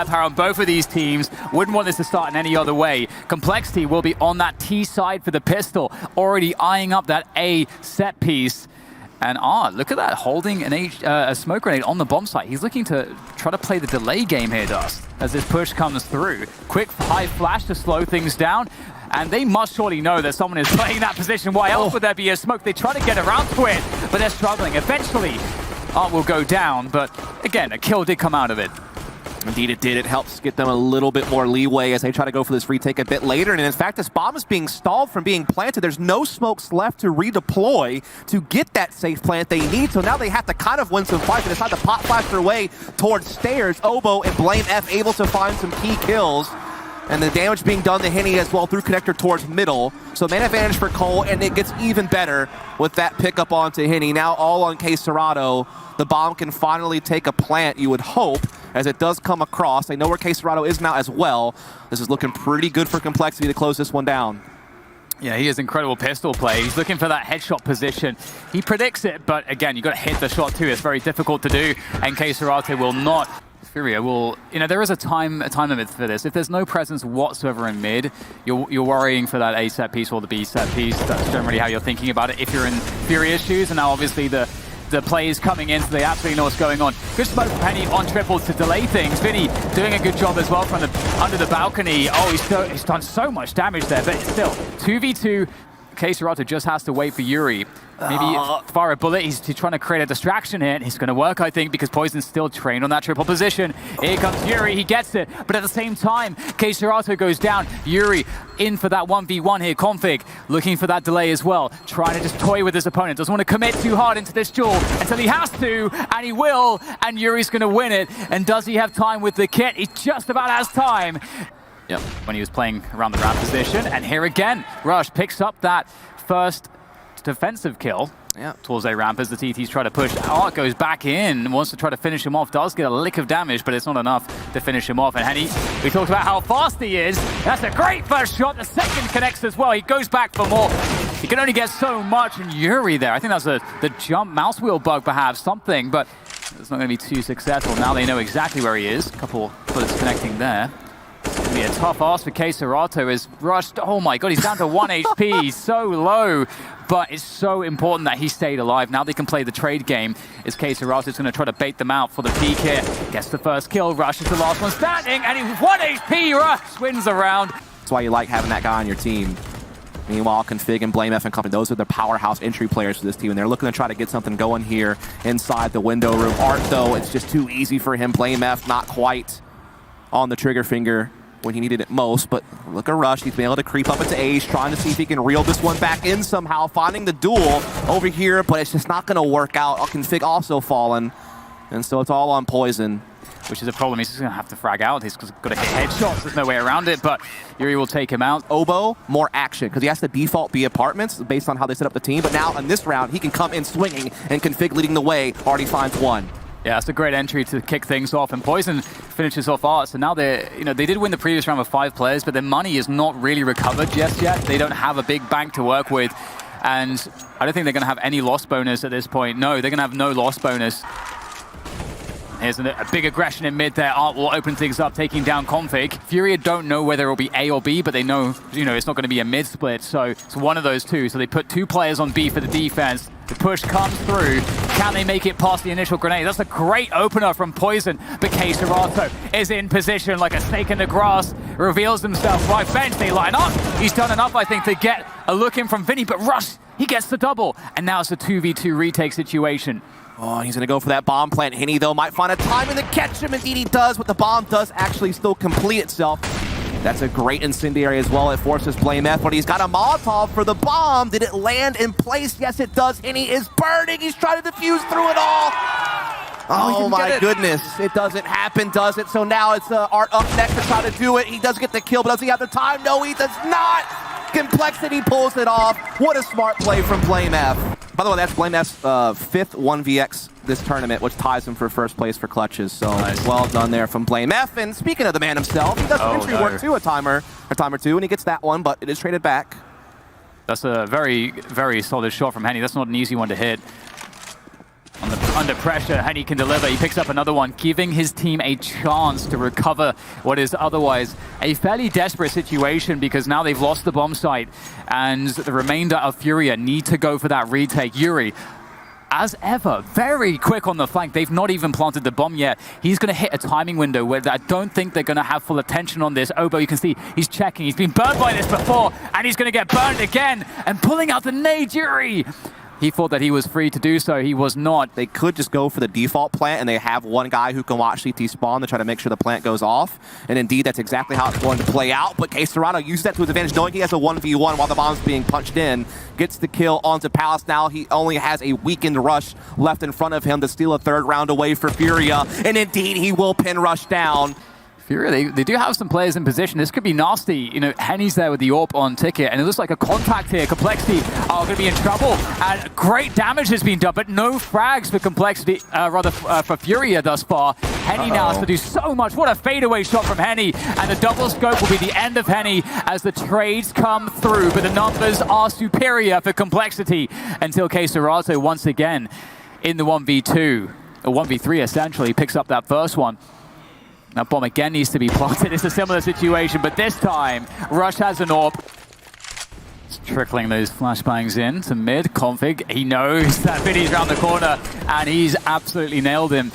firepower on both of these teams. Wouldn't want this to start in any other way. Complexity will be on that T side for the pistol, already eyeing up that A set piece. And look at that, holding a smoke grenade on the bomb site. He's looking to try to play the delay game here, Dust, as this push comes through. Quick high flash to slow things down. And they must surely know that someone is playing that position. Why else would there be a smoke? They try to get around to it, but they're struggling. Eventually, Art will go down, but again, a kill did come out of it. Indeed it did. It helps get them a little bit more leeway as they try to go for this retake a bit later. And in fact, this bomb is being stalled from being planted. There's no smokes left to redeploy to get that safe plant they need. So now they have to kind of win some fights and decide to pop flash their way towards stairs. Oboe and Blame F able to find some key kills. And the damage being done to Henny as well through connector towards middle. So man advantage for Cole, and it gets even better with that pickup onto Henny. Now all on K Serrato. The bomb can finally take a plant, you would hope, as it does come across. They know where K Serrato is now as well. This is looking pretty good for Complexity to close this one down. Yeah, he has incredible pistol play. He's looking for that headshot position. He predicts it, but again, you've got to hit the shot too. It's very difficult to do, and K Serrato will not. Furia will, there is a time limit for this. If there's no presence whatsoever in mid, you're worrying for that A set piece or the B set piece. That's generally how you're thinking about it if you're in Furia's shoes. And now obviously the play is coming in, so they absolutely know what's going on. Good spot for Penny on triples to delay things. Vinny doing a good job as well from under the balcony. Oh, he's done so much damage there, but still 2v2. K Serrato just has to wait for Yuri. Maybe fire a bullet. He's trying to create a distraction here, and it's going to work, I think, because Poison's still trained on that triple position. Here comes Yuri. He gets it, but at the same time, K Serrato goes down. Yuri in for that 1v1 here. Config looking for that delay as well, trying to just toy with his opponent. Doesn't want to commit too hard into this duel until he has to, and he will, and Yuri's going to win it. And does he have time with the kit? He just about has time. Yep, when he was playing around the ramp position. And here again, Rush picks up that first defensive kill towards a ramp as the TTs try to push. Art goes back in, wants to try to finish him off, does get a lick of damage, but it's not enough to finish him off. And Henny, we talked about how fast he is. That's a great first shot. The second connects as well. He goes back for more. He can only get so much. And Yuri there, I think that's the jump mouse wheel bug perhaps, something, but it's not going to be too successful. Now they know exactly where he is. A couple bullets connecting there. It's going to be a tough ask for K Serrato as Rushed. Oh my god, he's down to 1 HP. He's so low. But it's so important that he stayed alive. Now they can play the trade game. As K Serrato is going to try to bait them out for the peak here. Gets the first kill. Rush is the last one standing. And he's 1 HP. Rush wins the round. That's why you like having that guy on your team. Meanwhile, Config and Blame F and company, those are the powerhouse entry players for this team, and they're looking to try to get something going here inside the window room. Art, though, it's just too easy for him. Blame F not quite on the trigger finger when he needed it most, but look at Rush. He's been able to creep up into Ace, trying to see if he can reel this one back in somehow, finding the duel over here, but it's just not going to work out. Config also fallen, and so it's all on Poison. Which is a problem. He's just going to have to frag out. He's got to hit headshots. There's no way around it, but Yuri will take him out. Oboe, more action, because he has to default B apartments based on how they set up the team, but now in this round, he can come in swinging, and Config leading the way already finds one. Yeah, it's a great entry to kick things off, and Poison finishes off Art. So now they did win the previous round with 5 players, but their money is not really recovered just yet. They don't have a big bank to work with, and I don't think they're going to have any loss bonus at this point. No, they're going to have no loss bonus. Here's a big aggression in mid there. Art will open things up, taking down Config. Furia don't know whether it will be A or B, but they know, it's not going to be a mid split. So it's one of those two. So they put 2 players on B for the defense. The push comes through. Can they make it past the initial grenade? That's a great opener from Poison. But K Serrato is in position like a snake in the grass. Reveals himself right bench. They line up. He's done enough, I think, to get a look in from Vinny. But Rush, he gets the double. And now it's a 2v2 retake situation. Oh, he's going to go for that bomb plant. Henny, though, might find a timing to catch him. Indeed, he does, but the bomb does actually still complete itself. That's a great incendiary as well. It forces Blame F, but he's got a Molotov for the bomb. Did it land in place? Yes, it does. Henny is burning. He's trying to defuse through it all. Oh, my goodness. It doesn't happen, does it? So now it's Art up next to try to do it. He does get the kill, but does he have the time? No, he does not. Complexity pulls it off. What a smart play from Blame F. By the way, that's Blame F's 5th 1vx this tournament, which ties him for first place for clutches. So nice. Well done there from Blame F. And speaking of the man himself, he does some entry work too, a time or two, and he gets that one, but it is traded back. That's a very, very solid shot from Henny. That's not an easy one to hit. On the under pressure. Henny can deliver. He picks up another one, giving his team a chance to recover what is otherwise a fairly desperate situation, because now they've lost the bomb site and the remainder of Furia need to go for that retake. Yuri, as ever, very quick on the flank. They've not even planted the bomb yet. He's going to hit a timing window where I don't think they're going to have full attention on this. Obo, you can see he's checking. He's been burned by this before, and he's going to get burned again. And pulling out the nade, Yuri! He thought that he was free to do so. He was not. They could just go for the default plant, and they have one guy who can watch CT spawn to try to make sure the plant goes off. And indeed, that's exactly how it's going to play out. But kSerrano uses that to his advantage, knowing he has a 1v1 while the bomb's being punched in. Gets the kill onto Palace. Now he only has a weakened Rush left in front of him to steal a third round away for Furia. And indeed, he will pin Rush down. Furia, they do have some players in position. This could be nasty. You know, Henny's there with the AWP on ticket, and it looks like a contact here. Complexity are going to be in trouble, and great damage has been done, but no frags for Complexity, for Furia thus far. Henny now has to do so much. What a fadeaway shot from Henny, and the double scope will be the end of Henny as the trades come through, but the numbers are superior for Complexity until kSerrano once again in the 1v2, or 1v3 essentially, picks up that first one. That bomb again needs to be planted. It's a similar situation, but this time, Rush has an AWP. It's trickling those flashbangs in to mid. Config, he knows that Vinny's around the corner, and he's absolutely nailed him.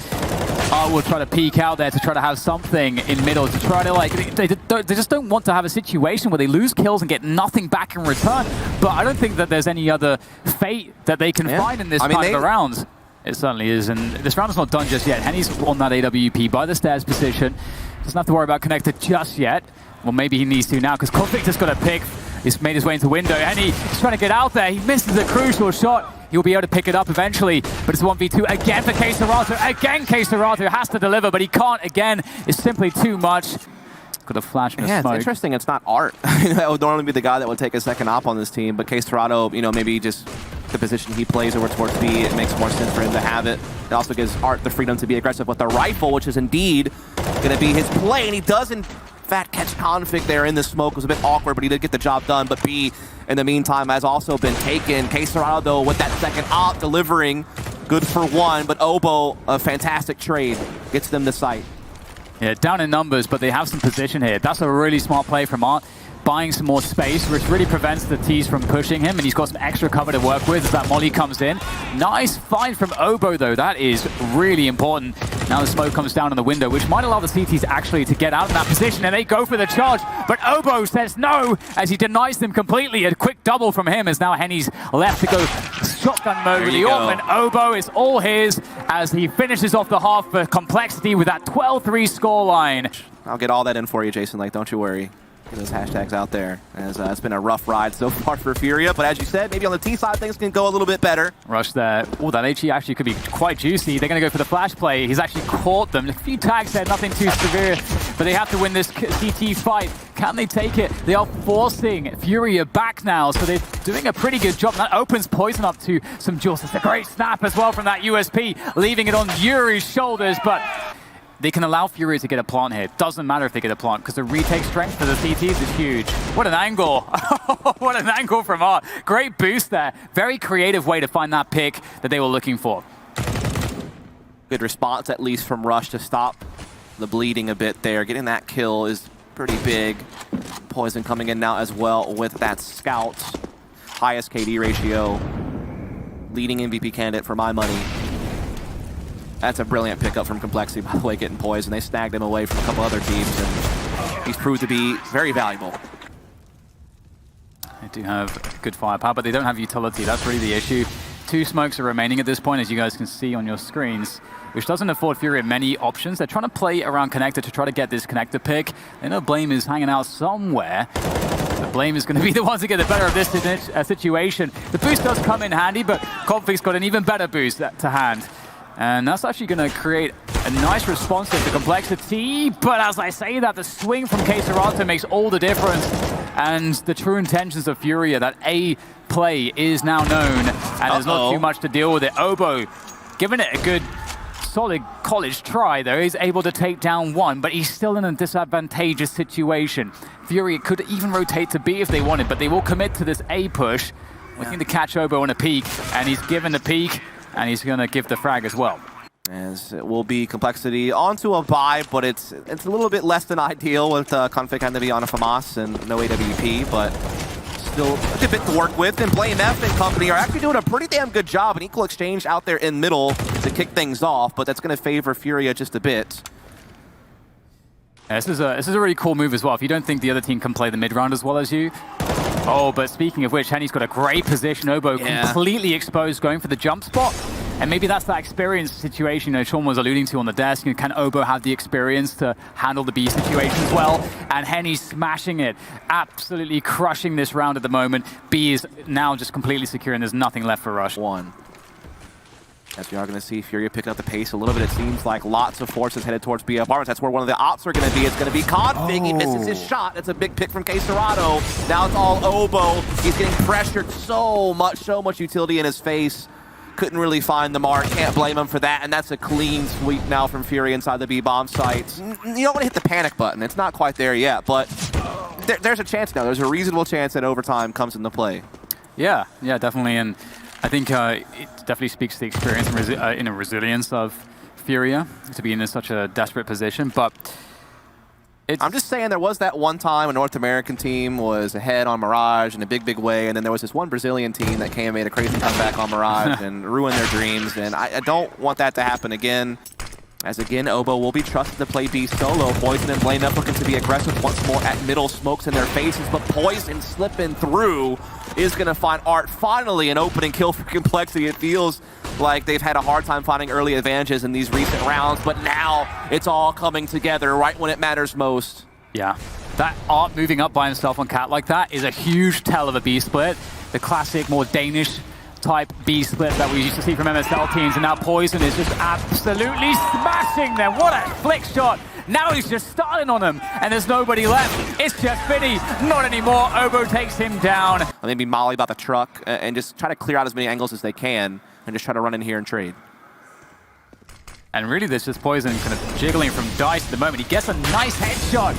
Art will try to peek out there to try to have something in middle, to try to, like, they just don't want to have a situation where they lose kills and get nothing back in return. But I don't think that there's any other fate that they can find in this kind of rounds. It certainly is, and this round is not done just yet. Henny's on that AWP by the stairs position. Doesn't have to worry about connector just yet. Well, maybe he needs to now, because Conflict has got a pick. He's made his way into window. Henny is trying to get out there. He misses a crucial shot. He'll be able to pick it up eventually, but it's 1v2 again for kSerrano. Again, kSerrano has to deliver, but he can't again. It's simply too much. Got a flash and a smoke. It's interesting. It's not Art. That would normally be the guy that would take a second op on this team, but kSerrano, you know, maybe just the position he plays over towards B, it makes more sense for him to have it. It also gives Art the freedom to be aggressive with the rifle, which is indeed going to be his play, and he does in fact catch Config there in the smoke. It was a bit awkward, but he did get the job done. But B, in the meantime, has also been taken. kSerrano, though, with that second op, delivering good for one, but Obo, a fantastic trade, gets them the site. Yeah, down in numbers, but they have some position here. That's a really smart play from Art, buying some more space, which really prevents the T's from pushing him, and he's got some extra cover to work with as that molly comes in. Nice find from Obo, though. That is really important. Now the smoke comes down on the window, which might allow the CTs actually to get out of that position, and they go for the charge, but Obo says no, as he denies them completely. A quick double from him, as now Henny's left to go shotgun mode with the AWP, and Obo is all his as he finishes off the half for Complexity with that 12-3 scoreline. I'll get all that in for you, Jason. Like, don't you worry. Get those hashtags out there, as it's been a rough ride so far for Furia, but as you said, maybe on the T side things can go a little bit better. Rush there. Oh, that HE actually could be quite juicy. They're going to go for the flash play. He's actually caught them. A few tags there, nothing too severe, but they have to win this CT fight. Can they take it? They are forcing Furia back now, so they're doing a pretty good job. That opens Poison up to some jewels. It's a great snap as well from that USP, leaving it on Yuri's shoulders, but they can allow Furia to get a plant here. Doesn't matter if they get a plant, because the retake strength for the CTs is huge. What an angle. What an angle from Art. Great boost there. Very creative way to find that pick that they were looking for. Good response, at least, from Rush to stop the bleeding a bit there. Getting that kill is pretty big. Poison coming in now as well with that Scout. Highest KD ratio. Leading MVP candidate for my money. That's a brilliant pickup from Complexity, by the way, getting Poison. They snagged him away from a couple other teams, and he's proved to be very valuable. They do have good firepower, but they don't have utility. That's really the issue. 2 smokes are remaining at this point, as you guys can see on your screens, which doesn't afford Furia many options. They're trying to play around connector to try to get this connector pick. They know Blame is hanging out somewhere. The Blame is going to be the ones to get the better of this situation. The boost does come in handy, but Config's got an even better boost to hand. And that's actually going to create a nice response to the Complexity. But as I say that, the swing from kSerrano makes all the difference. And the true intentions of Furia, that A play is now known. And there's not too much to deal with it. Obo, giving it a good, solid college try, though. He's able to take down one, but he's still in a disadvantageous situation. Furia could even rotate to B if they wanted, but they will commit to this A push. Looking to catch Obo on a peek, and he's given the peek. and he's going to give the frag as well. As it will be Complexity onto a buy, but it's a little bit less than ideal with Config having to be on a FAMAS and no AWP, but still a good bit to work with. And Blame F and company are actually doing a pretty damn good job. An equal exchange out there in middle to kick things off, but that's going to favor Furia just a bit. Yeah, this is a really cool move as well. If you don't think the other team can play the mid round as well as you. Oh, but speaking of which, Henny's got a great position. Obo completely exposed, going for the jump spot. And maybe that's that experience situation Sean was alluding to on the desk. Can Obo have the experience to handle the B situation as well? And Henny's smashing it, absolutely crushing this round at the moment. B is now just completely secure and there's nothing left for Rush. As we are going to see Furia picking up the pace a little bit. It seems like lots of forces headed towards B apartments. That's where one of the ops are going to be. It's going to be Config. He misses his shot. That's a big pick from K-Serrato. Now it's all Obo. He's getting pressured so much utility in his face. Couldn't really find the mark. Can't blame him for that. And that's a clean sweep now from Furia inside the B bomb site. You don't want to hit the panic button. It's not quite there yet, but there's a chance now. There's a reasonable chance that overtime comes into play. Yeah, definitely. And I think it definitely speaks to the experience and resilience of Furia to be in such a desperate position. But I'm just saying there was that one time a North American team was ahead on Mirage in a big way, and then there was this one Brazilian team that came and made a crazy comeback on Mirage and ruined their dreams, and I don't want that to happen again. As again, Obo will be trusted to play B solo. Poison and Blame F looking to be aggressive once more at middle, smokes in their faces, but Poison slipping through is going to find Art. Finally an opening kill for Complexity. It feels like they've had a hard time finding early advantages in these recent rounds, but now it's all coming together right when it matters most. Yeah, that Art moving up by himself on Cat like that is a huge tell of a B split. The classic, more Danish type B split that we used to see from MSL teams, and now Poison is just absolutely smashing them. What a flick shot. Now he's just starting on them, and there's nobody left. It's just Vinny. Not anymore. Obo takes him down. Maybe Molly about the truck and just try to clear out as many angles as they can and just try to run in here and trade. And really, there's just Poison kind of jiggling from Dice at the moment. He gets a nice headshot.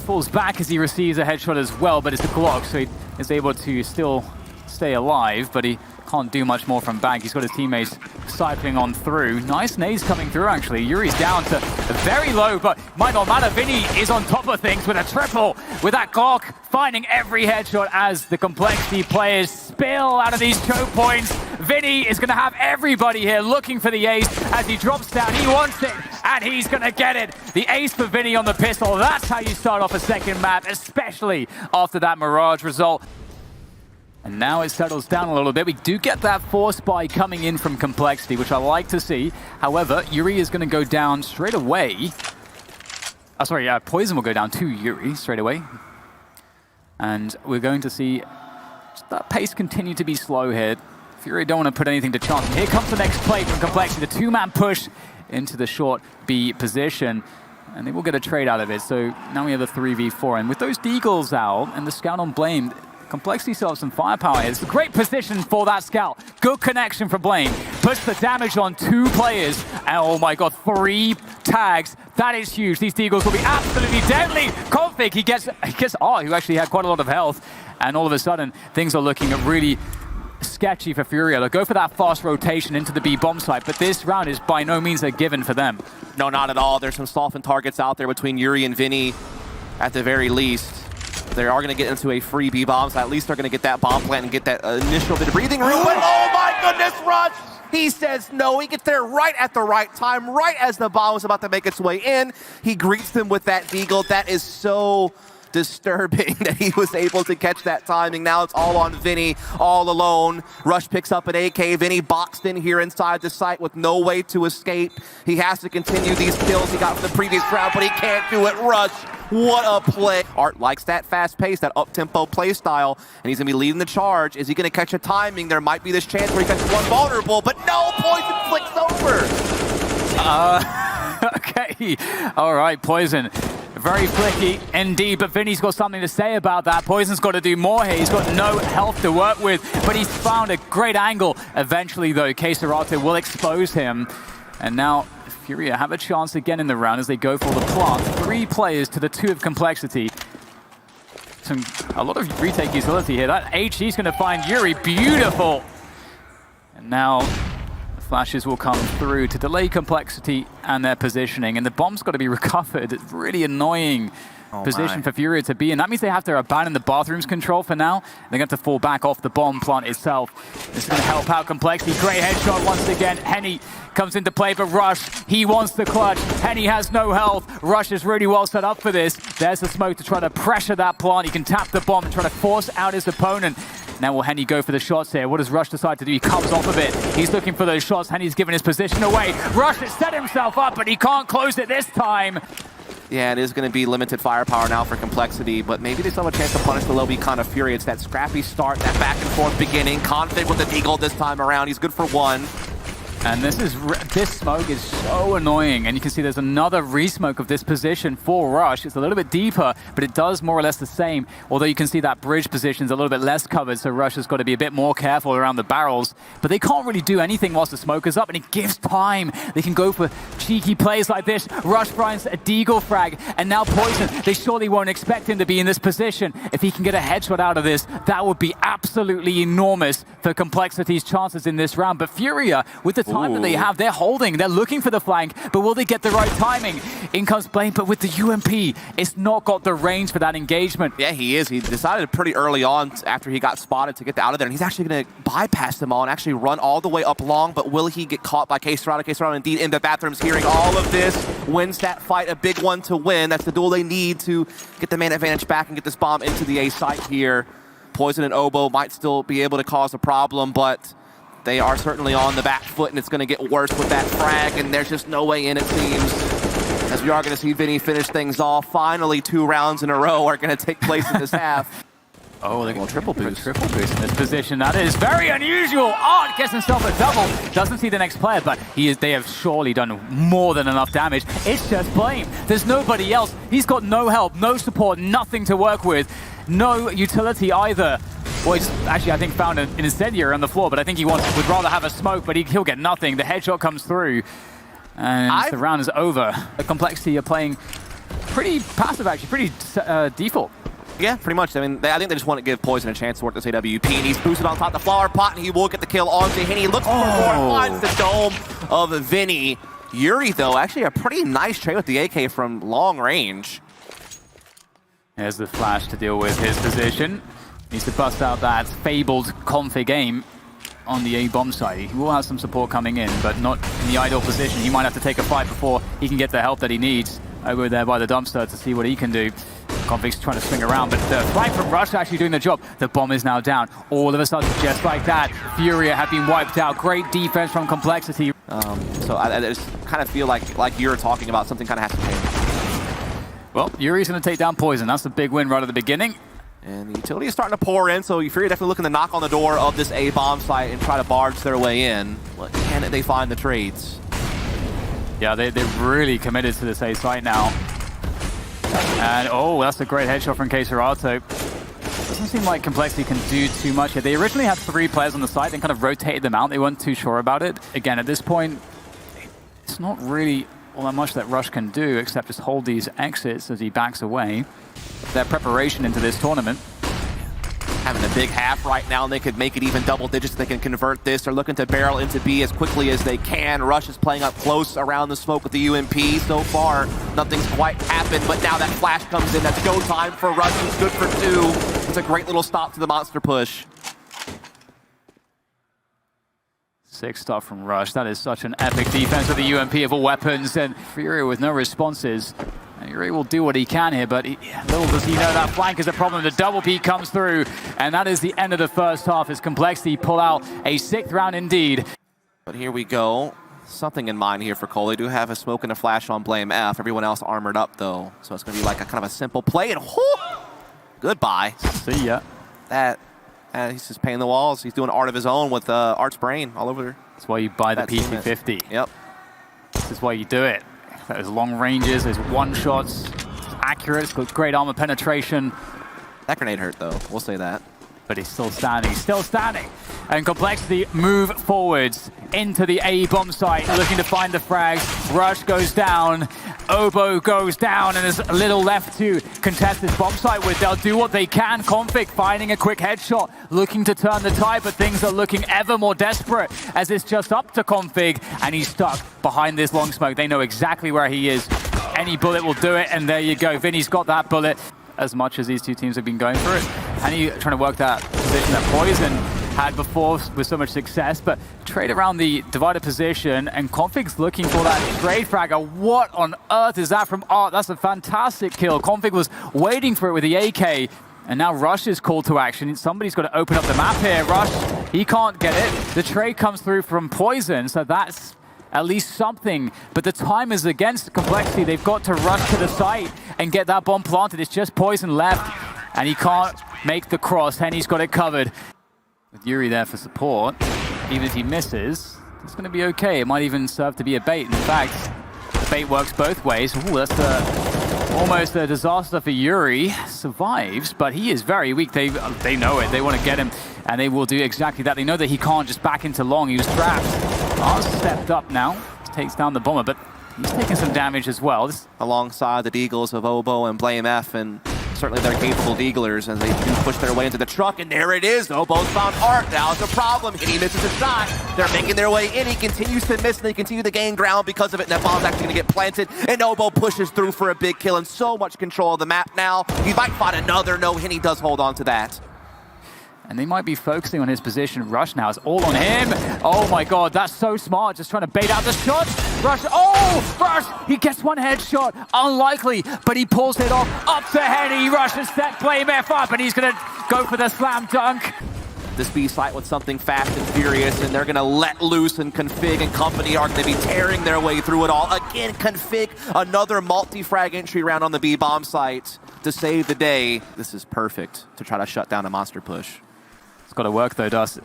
Falls back as he receives a headshot as well, but it's a Glock, so he is able to still stay alive, but he can't do much more from back. He's got his teammates cycling on through. Nice nades coming through, actually. Yuri's down to very low, but might not matter. Vinny is on top of things with a triple, with that Glock finding every headshot as the Complexity players spill out of these choke points. Vinny is going to have everybody here looking for the ace as he drops down. He wants it, and he's going to get it. The ace for Vinny on the pistol. That's how you start off a second map, especially after that Mirage result. And now it settles down a little bit. We do get that force buy coming in from Complexity, which I like to see. However, Yuri is going to go down straight away. Oh, sorry, Poison will go down to Yuri straight away. And we're going to see that pace continue to be slow here. Fury don't want to put anything to chance. Here comes the next play from Complexity. The two-man push into the short B position. And they will get a trade out of it. So now we have a 3v4. And with those deagles out and the scout on Blame, Complexity still have some firepower here. It's a great position for that scout. Good connection for Blame. Puts the damage on 2 players. And oh my god, 3 tags. That is huge. These deagles will be absolutely deadly. Config, he gets Art, who actually had quite a lot of health. And all of a sudden, things are looking really sketchy for Furia. They'll go for that fast rotation into the B bomb site, but this round is by no means a given for them. No, not at all. There's some softened targets out there between Yuri and Vinny at the very least. They are going to get into a free B bomb, so at least they're going to get that bomb plant and get that initial bit of breathing room. But oh my goodness, Rush! He says no. He gets there right at the right time, right as the bomb was about to make its way in. He greets them with that deagle. That is so disturbing that he was able to catch that timing. Now it's all on Vinny, all alone. Rush picks up an AK. Vinny boxed in here inside the site with no way to escape. He has to continue these kills he got from the previous round, but he can't do it. Rush, what a play. Art likes that fast pace, that up-tempo play style, and he's going to be leading the charge. Is he going to catch a timing? There might be this chance where he catches one vulnerable, but no, Poison flicks over. Okay, all right, Poison. Very flicky indeed, but Vinny's got something to say about that. Poison's got to do more here. He's got no health to work with, but he's found a great angle. Eventually, though, K-Serrato will expose him. And now Furia have a chance again in the round as they go for the plant. 3 players to the 2 of Complexity. A lot of retake utility here. That HE's going to find Yuri. Beautiful. And now Flashes will come through to delay Complexity and their positioning, and the bomb's got to be recovered. It's really annoying position for Furia to be in. That means they have to abandon the bathroom's control for now. They're going to have to fall back off the bomb plant itself. This is going to help out Complexity. Great headshot once again. Henny comes into play, but Rush, he wants the clutch. Henny has no health. Rush is really well set up for this. There's the smoke to try to pressure that plant. He can tap the bomb and try to force out his opponent. Now will Henny go for the shots here? What does Rush decide to do? He comes off of it. He's looking for those shots. Henny's given his position away. Rush has set himself up, but he can't close it this time. Yeah, it is going to be limited firepower now for Complexity, but maybe they still have a chance to punish the low-B kind of Fury. It's that scrappy start, that back-and-forth beginning. Confident with the deagle this time around. He's good for one. And this smoke is so annoying, and you can see there's another re-smoke of this position for Rush. It's a little bit deeper, but it does more or less the same, although you can see that bridge position's a little bit less covered, so Rush has got to be a bit more careful around the barrels. But they can't really do anything whilst the smoke is up, and it gives time. They can go for cheeky plays like this. Rush finds a deagle frag, and now Poison. They surely won't expect him to be in this position. If he can get a headshot out of this, that would be absolutely enormous for Complexity's chances in this round. But Furia, with the time that they have, they're holding, they're looking for the flank, but will they get the right timing? In comes Blame, but with the UMP, it's not got the range for that engagement. Yeah, he is. He decided pretty early on after he got spotted to get out of there, and he's actually going to bypass them all and actually run all the way up long, but will he get caught by K-Serrano? K-Serrano indeed in the bathrooms, hearing all of this, wins that fight, a big one to win. That's the duel they need to get the man advantage back and get this bomb into the A site here. Poison and Oboe might still be able to cause a problem, but they are certainly on the back foot, and it's going to get worse with that frag, and there's just no way in, it seems. As we are going to see Vinny finish things off. Finally, 2 rounds in a row are going to take place in this half. Oh, they're going to triple boost in this position. That is very unusual. Art gets himself a double. Doesn't see the next player, but they have surely done more than enough damage. It's just Blame. There's nobody else. He's got no help, no support, nothing to work with. No utility either. Well, he's actually, I think, found an incendiary on the floor, but I think he would rather have a smoke, but he'll get nothing. The headshot comes through, and the round is over. The Complexity are playing pretty passive, actually, pretty default. Yeah, pretty much. I mean, I think they just want to give Poison a chance to work this AWP, and he's boosted on top of the flower pot, and he will get the kill onto Henny. Looks for more, finds the dome of Vinny. Yuri, though, actually a pretty nice trade with the AK from long range. There's the flash to deal with his position. Needs to bust out that fabled config aim on the A-bomb side. He will have some support coming in, but not in the ideal position. He might have to take a fight before he can get the help that he needs over there by the dumpster to see what he can do. Config's trying to swing around, but the flank from Rush actually doing the job. The bomb is now down. All of a sudden, just like that, Furia have been wiped out. Great defense from Complexity. So I just kind of feel like you're talking about, something kind of has to change. Well, Yuri's going to take down Poison. That's a big win right at the beginning. And the utility is starting to pour in, so Furia definitely looking to knock on the door of this A-bomb site and try to barge their way in. But can they find the trades? Yeah, they're really committed to this A site now. And oh, that's a great headshot from K-Serrano. Doesn't seem like Complexity can do too much here. They originally had 3 players on the site and kind of rotated them out. They weren't too sure about it. Again, at this point, it's not really all that much that Rush can do except just hold these exits as he backs away. Their preparation into this tournament. Having a big half right now, and they could make it even double digits. They can convert this. They're looking to barrel into B as quickly as they can. Rush is playing up close around the smoke with the UMP. So far, nothing's quite happened, but now that flash comes in. That's go time for Rush. He's good for 2. It's a great little stop to the monster push. 6 stuff from Rush. That is such an epic defense with the UMP of all weapons, and Furia with no responses. Yuri will do what he can here, but little does he know that flank is a problem. The double peak comes through, and that is the end of the first half as Complexity pull out a 6th round indeed. But here we go. Something in mind here for Cole. They do have a smoke and a flash on Blame F. Everyone else armored up, though. So it's going to be like a kind of a simple play, and goodbye. See ya. He's just painting the walls. He's doing art of his own with Art's brain all over. That's why you buy the PC-50. Yep. This is why you do it. Those long ranges, those one-shots, it's accurate, it's got great armor penetration. That grenade hurt, though. We'll say that. But he's still standing, And Complexity move forwards into the A-bomb site, looking to find the frags. Rush goes down. Oboe goes down, and there's a little left to contest this bomb site with. They'll do what they can. Config finding a quick headshot, looking to turn the tide, but things are looking ever more desperate as it's just up to Config, and he's stuck behind this long smoke. They know exactly where he is. Any bullet will do it, and there you go. Vinny's got that bullet. As much as these two teams have been going through it, and he trying to work that position that Poison had before with so much success, but trade around the divided position, and Config's looking for that trade fragger. What on earth is that from Art? That's a fantastic kill. Config was waiting for it with the AK, and now Rush is called to action. Somebody's got to open up the map here. Rush, he can't get it. The trade comes through from Poison, so that's at least something, but the time is against Complexity. They've got to rush to the site and get that bomb planted. It's just Poison left, and he can't make the cross. Henny's got it covered. With Yuri there for support, even if he misses, it's going to be okay. It might even serve to be a bait. In fact, the bait works both ways. Ooh, that's almost a disaster for Yuri. Survives, but he is very weak. They know it. They want to get him, and they will do exactly that. They know that he can't just back into long. He was trapped. Ars stepped up now, takes down the bomber, but he's taking some damage as well. Alongside the Deagles of Oboe and BlameF, and certainly they're capable Deaglers, and they do push their way into the truck, and there it is. Oboe's found Art. Now it's a problem. He misses a shot. They're making their way in. He continues to miss, and they continue to gain ground because of it, and that bomb's actually going to get planted, and Oboe pushes through for a big kill, and so much control of the map now. He might find another. No, Henny does hold on to that. And they might be focusing on his position. Rush now is all on him. Oh my God, that's so smart. Just trying to bait out the shot. Rush, oh, Rush, he gets one headshot. Unlikely, but he pulls it off. Up to Henny. Rush has set BlameF up, and he's gonna go for the slam dunk. This B site with something fast and furious, and they're gonna let loose, and Config and company are gonna be tearing their way through it all. Again, Config, another multi-frag entry round on the B bomb site to save the day. This is perfect to try to shut down a monster push. It's got to work though, Dust.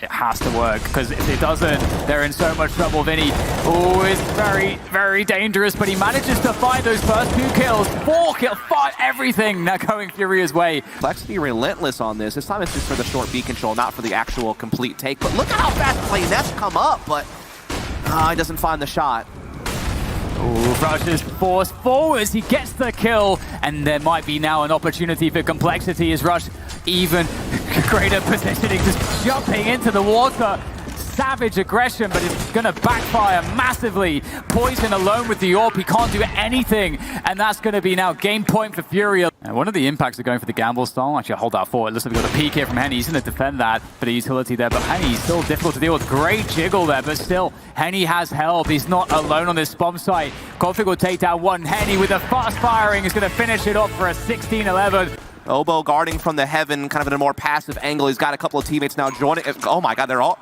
It has to work, because if it doesn't, they're in so much trouble. Vinny, oh, it's very, very dangerous, but he manages to find those first 2 kills. 4 kills, 5, everything now going Furia's way. Complexity relentless on this. This time it's just for the short B control, not for the actual complete take. But look at how fast BlameF's come up, but he doesn't find the shot. Ooh, Rush is forced forwards. He gets the kill, and there might be now an opportunity for Complexity as Rush even greater positioning, just jumping into the water. Savage aggression, but it's going to backfire massively. Poison alone with the AWP, he can't do anything, and that's going to be now game point for Furia. And one of the impacts of going for the gamble style, actually I'll hold that forward. Looks like we've got a peek here from Henny. He's going to defend that, but a utility there. But Henny's still difficult to deal with. Great jiggle there, but still, Henny has help. He's not alone on this bomb site. Config will take down one. Henny with a fast firing is going to finish it off for a 16-11. Oboe guarding from the heaven, kind of in a more passive angle. He's got a couple of teammates now joining. Oh my God, they're all...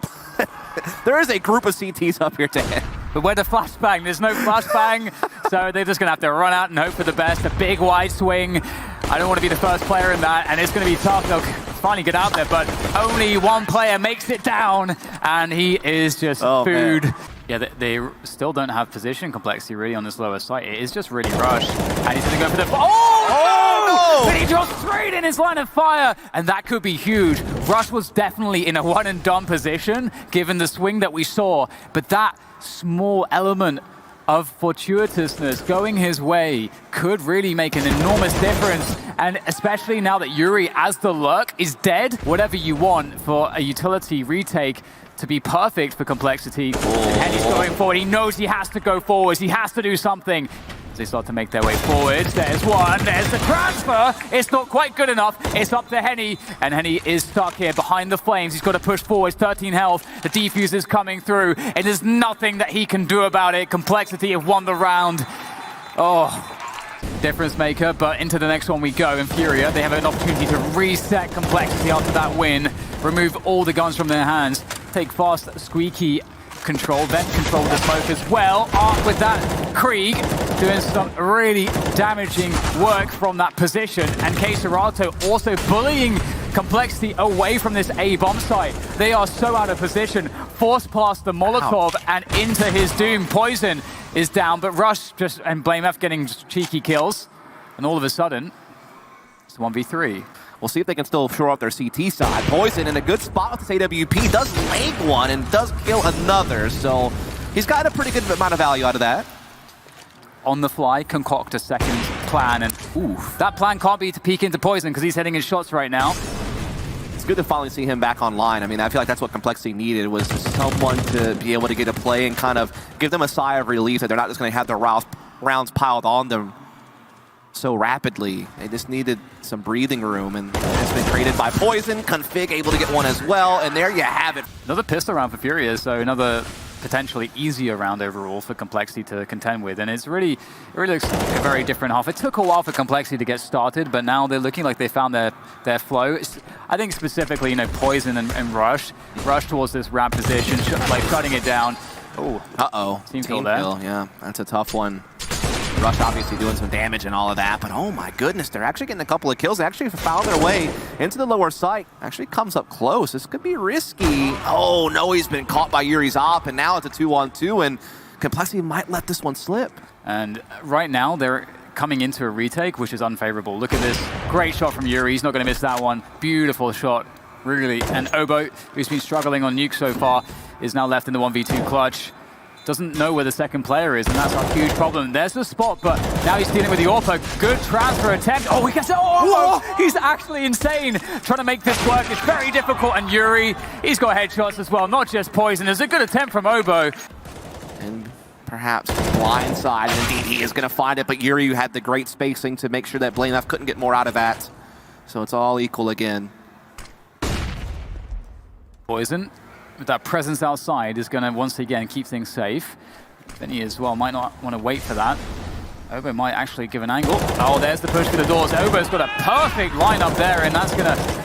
There is a group of CTs up here to hit. But where the flashbang? There's no flashbang, so they're just going to have to run out and hope for the best. A big wide swing. I don't want to be the first player in that, and it's going to be tough. They'll finally get out there, but only one player makes it down, and he is just food. Man. Yeah, they still don't have position complexity really on this lower site. It is just really rushed, and he's going to go for the... Oh, no! But he drops straight in his line of fire, and that could be huge. Rush was definitely in a one-and-done position, given the swing that we saw, but that small element of fortuitousness going his way could really make an enormous difference, and especially now that Yuri, as the lurk, is dead. Whatever you want for a utility retake to be perfect for Complexity. And he's going forward. He knows he has to go forwards. He has to do something. As they start to make their way forwards, there's one. There's the transfer. It's not quite good enough. It's up to Henny, and Henny is stuck here behind the flames. He's got to push forwards. 13 health. The defuse is coming through, and there's nothing that he can do about it. Complexity have won the round. Oh, difference maker, but into the next one we go. In Furia, they have an opportunity to reset Complexity after that win, remove all the guns from their hands, take fast, squeaky control, vent control with the smoke as well. Art with that Krieg doing some really damaging work from that position, and Serato also bullying Complexity away from this A bomb site. They are so out of position. Force past the Molotov and into his doom. Poison is down, but Rush just and BlameF getting cheeky kills, and all of a sudden it's 1v3. We'll see if they can still shore up their CT side. Poison in a good spot with this AWP, does lag one and does kill another, so he's got a pretty good amount of value out of that. on the fly concoct a second plan. And that plan can't be to peek into Poison because he's hitting his shots right now. It's good to finally see him back online. I mean, I feel like that's what Complexity needed, was someone to be able to get a play and kind of give them a sigh of relief that they're not just going to have their rounds piled on them so rapidly. They just needed some breathing room, and it's been created by Poison. Config able to get one as well, and there you have it. Another pistol round for Furia, so another potentially easier round overall for Complexity to contend with, and it really looks like a very different half. It took a while for Complexity to get started, but now they're looking like they found their flow. I think specifically, Poison and Rush towards this ramp position, like shutting it down. Oh, team kill there. Yeah, that's a tough one. Rush obviously doing some damage and all of that, but oh my goodness, they're actually getting a couple of kills. They actually found their way into the lower site. Actually comes up close. This could be risky. Oh no, he's been caught by Yuri's op, and now it's a 2-on-2, and Complexity might let this one slip. And right now, they're coming into a retake, which is unfavorable. Look at this. Great shot from Yuri. He's not going to miss that one. Beautiful shot, really. And Obo, who's been struggling on Nuke so far, is now left in the 1v2 clutch. Doesn't know where the second player is, and that's a huge problem. There's the spot, but now he's dealing with the AWP. Good transfer attempt. Oh, he gets it. Oh, he's actually insane. Trying to make this work. It's very difficult, and Yuri, he's got headshots as well, not just Poison. There's a good attempt from Obo. And perhaps blindside, and indeed he is going to find it, but Yuri had the great spacing to make sure that BlameF couldn't get more out of that. So it's all equal again. Poison, with that presence outside, is going to once again keep things safe. Vinny as well might not want to wait for that. Obo might actually give an angle. Oh, there's the push for the doors. Obo's got a perfect lineup there, and that's going to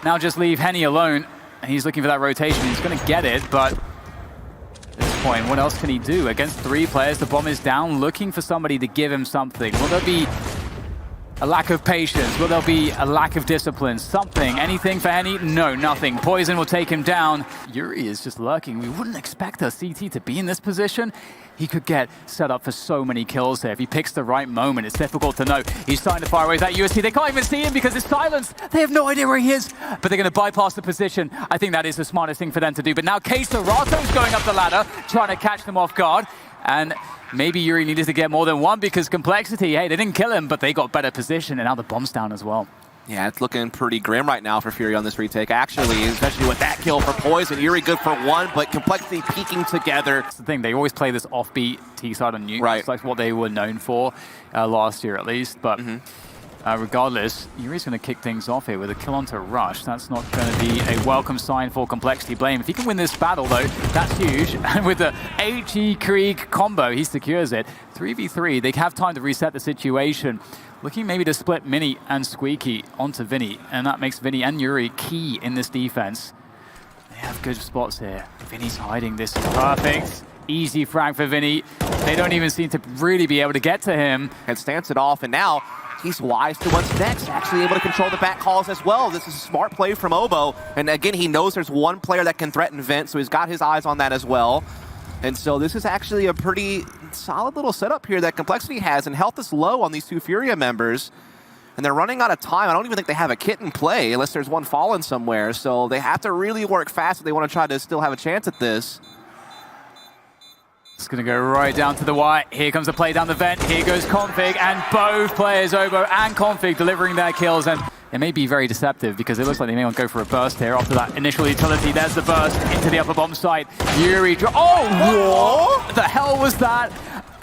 now just leave Henny alone. And he's looking for that rotation. He's going to get it, but at this point, what else can he do? Against 3 players, the bomb is down, looking for somebody to give him something. Will there be a lack of patience? Will there be a lack of discipline? Something? Anything for Henny? No, nothing. Poison will take him down. Yuri is just lurking. We wouldn't expect a CT to be in this position. He could get set up for so many kills here. If he picks the right moment, it's difficult to know. He's starting to fire away that UST. They can't even see him because it's silence. They have no idea where he is, but they're going to bypass the position. I think that is the smartest thing for them to do. But now ytbusinesscsgo going up the ladder, trying to catch them off guard. And maybe Yuri needed to get more than one because Complexity, hey, they didn't kill him, but they got better position, and now the bomb's down as well. Yeah, it's looking pretty grim right now for Furia on this retake, actually, especially with that kill for Poison. Yuri good for 1, but Complexity peeking together. That's the thing, they always play this offbeat T-side on Nuke. Right. It's like what they were known for last year at least, but regardless, Yuri's going to kick things off here with a kill onto Rush. That's not going to be a welcome sign for Complexity Blame. If he can win this battle, though, that's huge. And with the HE Krieg combo, he secures it. 3v3, they have time to reset the situation. Looking maybe to split Mini and Squeaky onto Vinny, and that makes Vinny and Yuri key in this defense. They have good spots here. Vinny's hiding. This is perfect. Easy frag for Vinny. They don't even seem to really be able to get to him. And stance it off, and now he's wise to what's next, actually able to control the back calls as well. This is a smart play from Obo, and again, he knows there's one player that can threaten Vent, so he's got his eyes on that as well. And so this is actually a pretty solid little setup here that Complexity has, and health is low on these 2 Furia members, and they're running out of time. I don't even think they have a kit in play unless there's one fallen somewhere, so they have to really work fast if they want to try to still have a chance at this. It's going to go right down to the wire. Here comes the play down the vent. Here goes Config, and both players, Obo and Config, delivering their kills. And it may be very deceptive because it looks like they may want to go for a burst here after that initial utility. There's the burst into the upper bomb site. Yuri, what the hell was that?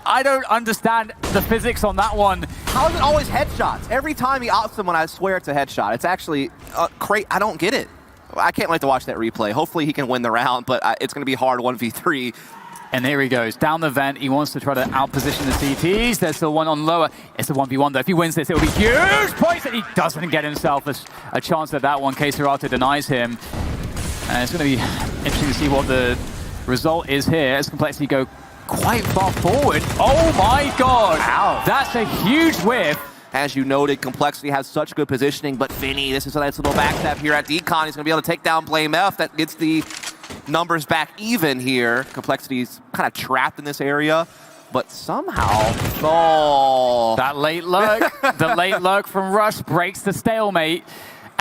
I don't understand the physics on that one. How is it always headshots? Every time he opts them, when I swear it's a headshot. It's actually crazy. I don't get it. I can't wait to watch that replay. Hopefully he can win the round, but it's going to be hard 1v3. And there he goes, down the vent. He wants to try to out-position the CTs. There's still one on lower. It's a 1v1 though. If he wins this, it'll be huge points, and he doesn't get himself a chance at that one. ytbusinesscsgo denies him. And it's going to be interesting to see what the result is here as Complexity go quite far forward. Oh my God! Wow. That's a huge whiff. As you noted, Complexity has such good positioning, but Vinny, this is a nice little backstab here at Decon. He's going to be able to take down BlameF. That gets the numbers back even here. Complexity's kind of trapped in this area, but somehow, that late lurk, the late lurk from Rush breaks the stalemate.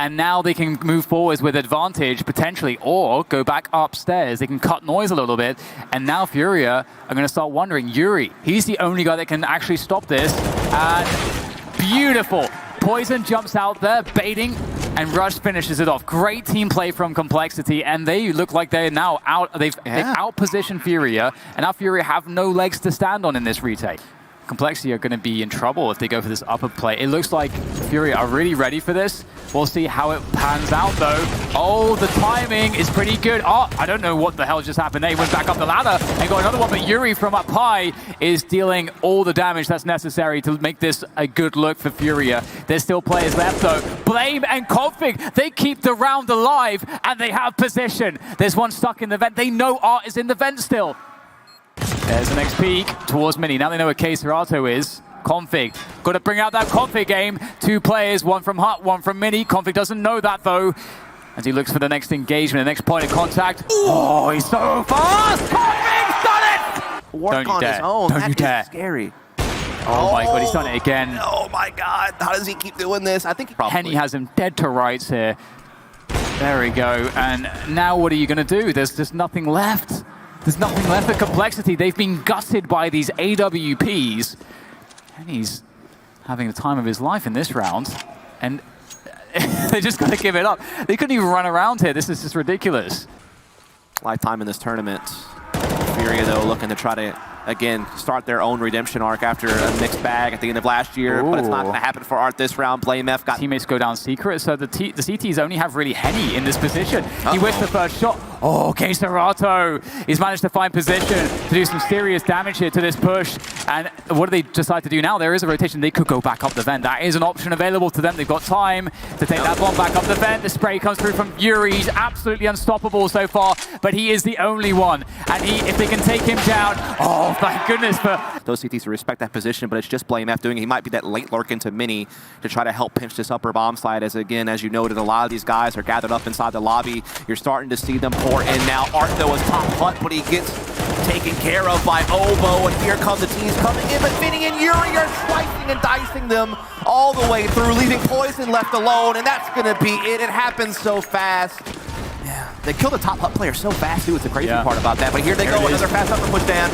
and now they can move forwards with advantage, potentially, or go back upstairs. They can cut noise a little bit, and now Furia are going to start wondering. Yuri, he's the only guy that can actually stop this, and beautiful. Poison jumps out there, baiting, and Rush finishes it off. Great team play from Complexity, and they look like they're now out. They've outpositioned Furia, and now Furia have no legs to stand on in this retake. Complexity are going to be in trouble if they go for this upper play. It looks like Furia are really ready for this. We'll see how it pans out, though. Oh, the timing is pretty good. Oh, I don't know what the hell just happened. They went back up the ladder and got another one, but Yuri from up high is dealing all the damage that's necessary to make this a good look for Furia. There's still players left, though. Blame and Config, they keep the round alive, and they have position. There's one stuck in the vent. They know Art is in the vent still. There's the next peek towards Mini. Now they know where K-Serato is. Config. Got to bring out that Config game. 2 players, one from Hut, one from Mini. Config doesn't know that, though, as he looks for the next engagement, the next point of contact. Ooh. Oh, he's so fast! Config's done it! Work on his own. Don't you dare. Scary. Oh my god, he's done it again. Oh my god, how does he keep doing this? I think he probably... Henny has him dead to rights here. There we go. And now what are you going to do? There's just nothing left. There's nothing left for Complexity. They've been gutted by these AWPs. And he's having the time of his life in this round. And they just got to give it up. They couldn't even run around here. This is just ridiculous. Lifetime in this tournament. Furia, though, looking to try to, again, start their own redemption arc after a mixed bag at the end of last year. Ooh. But it's not going to happen for Art this round. BlameF got... Teammates go down secret, so the CTs only have really Henny in this position. He whiffed the first shot. Oh, K-Serato! He's managed to find position to do some serious damage here to this push. And what do they decide to do now? There is a rotation. They could go back up the vent. That is an option available to them. They've got time to take that bomb back up the vent. The spray comes through from Yuri. He's absolutely unstoppable so far, but he is the only one. And if they can take him down, oh, thank goodness for... Those CTs respect that position, but it's just BlameF doing it. He might be that late lurk into Mini to try to help pinch this upper bomb slide, as again, as you noted, a lot of these guys are gathered up inside the lobby. You're starting to see them pour in now. Art, though, is top Hunt, but he gets taken care of by Obo, and here come the teams coming in, but Mini and Yuri are slicing and dicing them all the way through, leaving Poison left alone, and that's going to be it. It happens so fast. Yeah, they kill the top Hut player so fast, too. It's the crazy part about that. But here they go, another fast upper push down.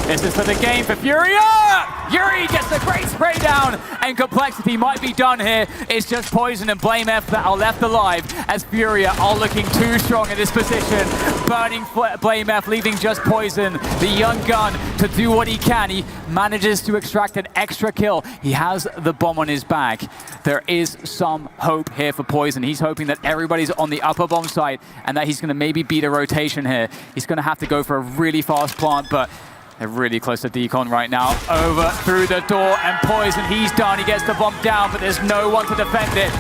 This is for the game for Furia! Yuri gets a great spray down, and Complexity might be done here. It's just Poison and BlameF that are left alive, as Furia are looking too strong in this position. Burning BlameF, leaving just Poison, the young gun, to do what he can. He manages to extract an extra kill. He has the bomb on his back. There is some hope here for Poison. He's hoping that everybody's on the upper bomb site, and that he's going to maybe beat a rotation here. He's going to have to go for a really fast plant, but they're really close to Decon right now. Over through the door, and Poison, he's done. He gets the bomb down, but there's no one to defend it.